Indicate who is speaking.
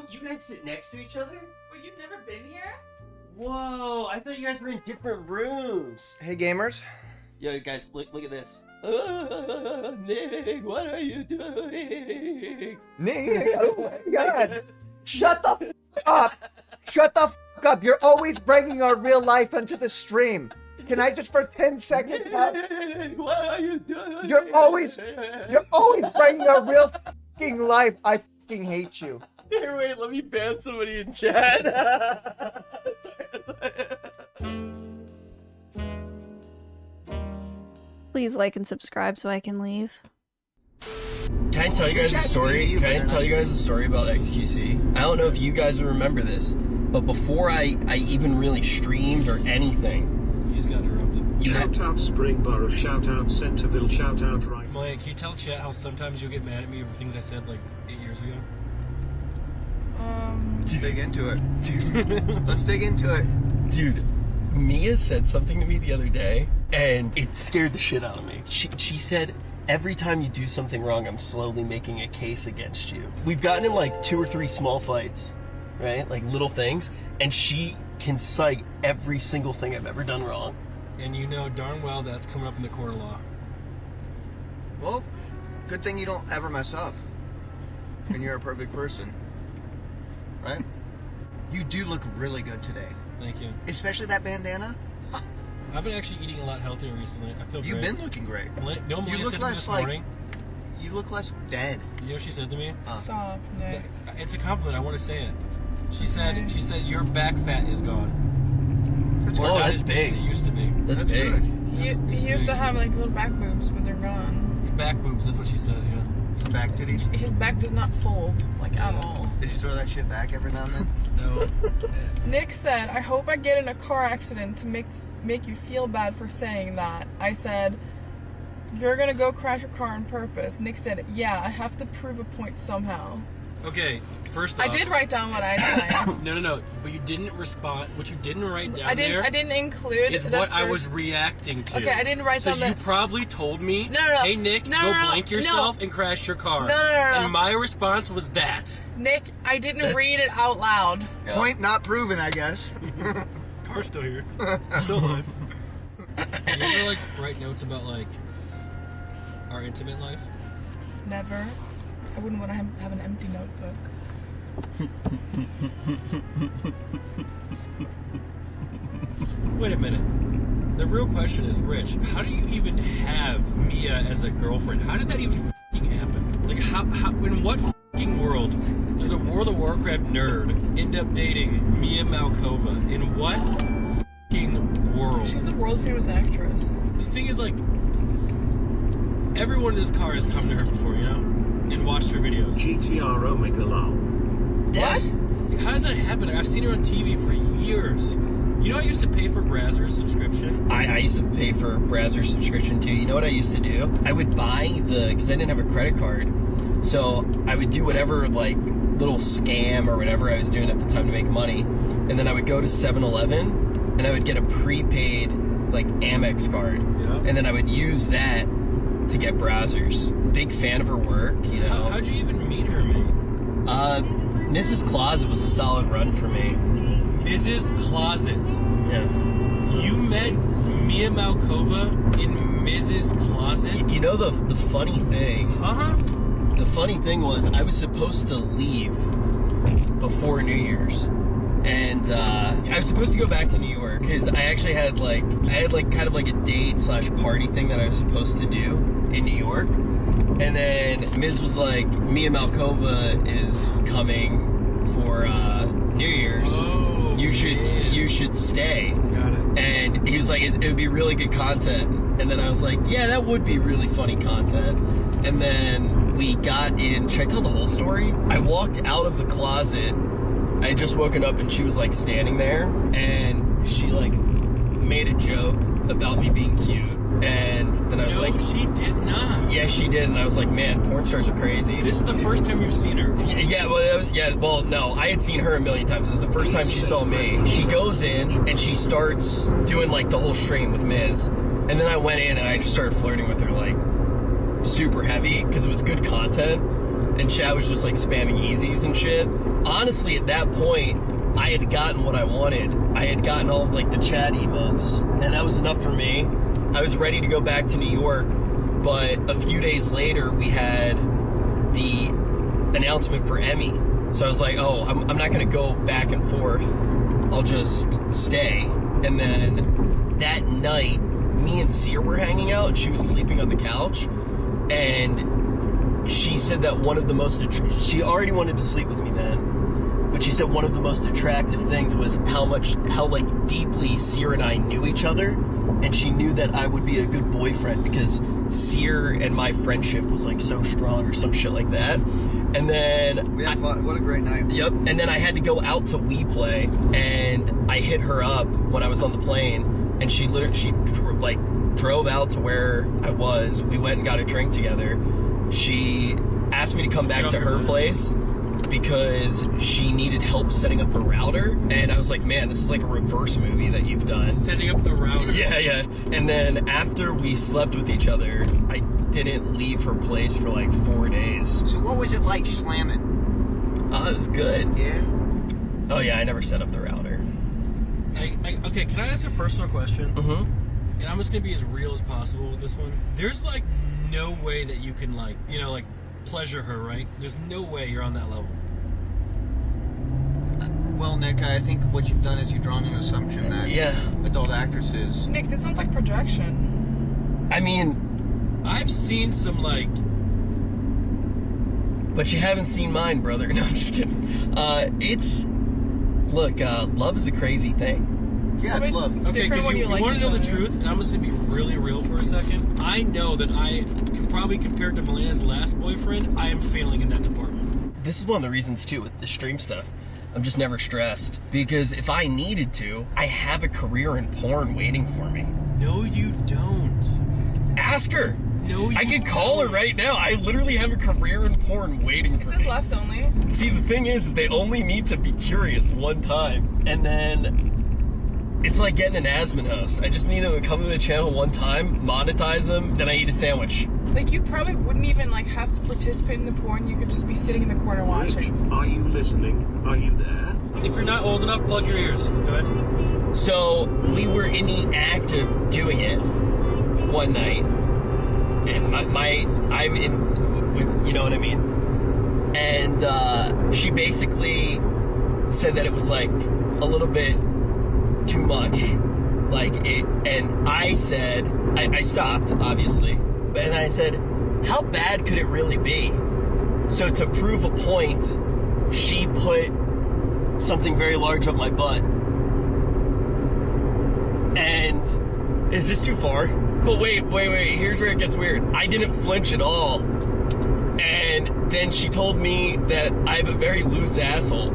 Speaker 1: Don't you guys sit next to each other?
Speaker 2: Well, you've never been here?
Speaker 1: Whoa, I thought you guys were in different rooms.
Speaker 3: Hey, gamers.
Speaker 1: Yo, guys, look at this. Nick, what are you doing?
Speaker 3: Nick, oh my god. Shut the f up. Shut the f up. You're always bringing our real life into the stream. Can I just for 10 seconds have...
Speaker 1: What are you doing?
Speaker 3: You're always bringing our real f***ing life. I f***ing hate you.
Speaker 1: Here, wait, let me ban somebody in chat.
Speaker 4: Please like and subscribe so I can leave.
Speaker 1: Can I tell you guys a story? Can I tell you guys a story about XQC? I don't know if you guys will remember this, but before I even really streamed or anything,
Speaker 5: you just got interrupted.
Speaker 6: Shout out Springboro, shout out Centerville, shout out right.
Speaker 5: Malena, can you tell chat how sometimes you'll get mad at me over things I said like 8 years ago?
Speaker 3: Let's dig into it. Dude. Let's dig into it.
Speaker 1: Dude, Mia said something to me the other day, and it scared the shit out of me. She said, every time you do something wrong, I'm slowly making a case against you. We've gotten in like 2 or 3 small fights, right? Like little things, and she can cite every single thing I've ever done wrong.
Speaker 5: And you know darn well that's coming up in the court of law.
Speaker 3: Well, good thing you don't ever mess up. And you're a perfect person. Right? You do look really good today.
Speaker 5: Thank you.
Speaker 3: Especially that bandana.
Speaker 5: I've been actually eating a lot healthier recently. I feel great.
Speaker 3: You've been looking great.
Speaker 5: No, Malena said to me this morning.
Speaker 3: You look less dead.
Speaker 5: You know what she said to me?
Speaker 2: Stop, Nick.
Speaker 5: It's a compliment. I want to say it. She said your back fat is gone.
Speaker 1: Oh, that's big.
Speaker 5: It used to be.
Speaker 1: That's big.
Speaker 2: He used to have like little back boobs, but they're gone.
Speaker 5: Back boobs, that's what she said, yeah.
Speaker 3: Back titties?
Speaker 2: His back does not fold, like at all.
Speaker 3: Did you throw that shit back every now and then?
Speaker 5: No.
Speaker 2: Nick said, I hope I get in a car accident to make you feel bad for saying that. I said, you're gonna go crash your car on purpose. Nick said, yeah, I have to prove a point somehow.
Speaker 5: Okay, first off...
Speaker 2: I did write down what I said.
Speaker 5: No, but you didn't respond. What you didn't write down
Speaker 2: I didn't include
Speaker 5: is what I was reacting to.
Speaker 2: Okay, I didn't write down
Speaker 5: So you probably told me,
Speaker 2: No.
Speaker 5: hey Nick, go blank yourself and crash your car.
Speaker 2: No.
Speaker 5: And my response was that.
Speaker 2: Nick, I didn't read it out loud.
Speaker 3: Yeah. Point not proven, I guess.
Speaker 5: Car's still here. Still alive. You ever like write notes about like our intimate life?
Speaker 2: Never. I wouldn't want to have an empty notebook.
Speaker 5: Wait a minute. The real question is, Rich, how do you even have Mia as a girlfriend? How did that even f***ing happen? Like, how in what f***ing world does a World of Warcraft nerd end up dating Mia Malkova? In what f***ing world?
Speaker 2: She's a world famous actress.
Speaker 5: The thing is, like, everyone in this car has come to her before, you know? And watched her videos.
Speaker 6: GTR Omega Lol.
Speaker 2: What?
Speaker 5: How does that happen? I've seen her on TV for years. You know I used to pay for Brazzers subscription?
Speaker 1: I used to pay for Browser subscription too. You know what I used to do? I would buy because I didn't have a credit card. So I would do whatever like little scam or whatever I was doing at the time to make money. And then I would go to 7-Eleven and I would get a prepaid like Amex card.
Speaker 5: Yeah.
Speaker 1: And then I would use that to get browsers. Big fan of her work, you know.
Speaker 5: How'd you even meet her, mate?
Speaker 1: Mrs. Closet was a solid run for me.
Speaker 5: Mrs. Closet.
Speaker 1: Yeah.
Speaker 5: You met Mia Malkova in Mrs. Closet?
Speaker 1: You know the funny thing?
Speaker 5: Uh-huh.
Speaker 1: The funny thing was I was supposed to leave before New Year's. And I was supposed to go back to New York because I actually had kind of like a date / party thing that I was supposed to do in New York. And then Miz was like, Mia Malkova is coming for New Year's.
Speaker 5: Oh,
Speaker 1: you should stay.
Speaker 5: Got it.
Speaker 1: And he was like, it would be really good content. And then I was like, yeah, that would be really funny content. And then we got in. Should I tell the whole story? I walked out of the closet. I had just woken up and she was like standing there and she like made a joke about me being cute. And then I was like,
Speaker 5: she did not.
Speaker 1: Yeah, she did. And I was like, man, porn stars are crazy.
Speaker 5: This is the first time you've seen her.
Speaker 1: Well, no, I had seen her a million times. This is the first time she saw me. She goes in and she starts doing like the whole stream with Miz. And then I went in and I just started flirting with her like super heavy because it was good content. and chat was just like spamming easies and shit. Honestly, at that point, I had gotten what I wanted. I had gotten all of like the chat emotes, and that was enough for me. I was ready to go back to New York, but a few days later, we had the announcement for Emmy. So I was like, oh, I'm not gonna go back and forth. I'll just stay. And then that night, me and Sear were hanging out, and she was sleeping on the couch. And she said that one of the most, she already wanted to sleep with me then, but she said one of the most attractive things was how like deeply Sear and I knew each other. And she knew that I would be a good boyfriend because Sear and my friendship was like so strong or some shit like that. And then
Speaker 7: we had fun. What a great night.
Speaker 1: Yep. And then I had to go out to WePlay, and I hit her up when I was on the plane, and she drove out to where I was. We went and got a drink together. She asked me to come back to her place because she needed help setting up her router, and I was like, man, this is like a reverse movie that you've done.
Speaker 5: Setting up the router.
Speaker 1: Yeah. And then after we slept with each other, I didn't leave her place for like 4 days.
Speaker 7: So what was it like slamming?
Speaker 1: Oh, it was good.
Speaker 7: Yeah?
Speaker 1: Oh yeah, I never set up the router.
Speaker 5: Okay, can I ask a personal question?
Speaker 1: Mm-hmm.
Speaker 5: And I'm just gonna be as real as possible with this one. There's like no way that you can like pleasure her, right? There's no way you're on that level.
Speaker 7: Well, Nick, I think what you've done is you've drawn an assumption that adult actresses...
Speaker 2: Nick, this sounds like projection.
Speaker 1: I mean...
Speaker 5: I've seen some like...
Speaker 1: But you haven't seen mine, brother. No, I'm just kidding. Look, love is a crazy thing.
Speaker 7: Yeah, it's love.
Speaker 2: It's
Speaker 5: Okay, because you want to know the truth, and I'm just going to be really real for a second. I know that I can probably, compared to Malena's last boyfriend, I am failing in that department.
Speaker 1: This is one of the reasons, too, with the stream stuff. I'm just never stressed. Because if I needed to, I have a career in porn waiting for me.
Speaker 5: No, you don't.
Speaker 1: Ask her.
Speaker 5: No, you
Speaker 1: I could call her right now. I literally have a career in porn waiting for me.
Speaker 2: This is left only.
Speaker 1: See, the thing is, they only need to be curious one time. And then it's like getting an Asman host. I just need them to come to the channel one time, monetize them, then I eat a sandwich.
Speaker 2: Like, you probably wouldn't even, like, have to participate in the porn. You could just be sitting in the corner
Speaker 6: Rich,
Speaker 2: watching.
Speaker 6: are you listening? Are you there?
Speaker 5: If you're not old enough, plug your ears. Go ahead.
Speaker 1: So, we were in the act of doing it one night. And I'm in with, you know what I mean? And she basically said that it was like a little bit too much. Like it, and I said, I stopped, obviously. And I said, how bad could it really be? So to prove a point, she put something very large up my butt. And is this too far? But wait, here's where it gets weird. I didn't flinch at all. And then she told me that I have a very loose asshole.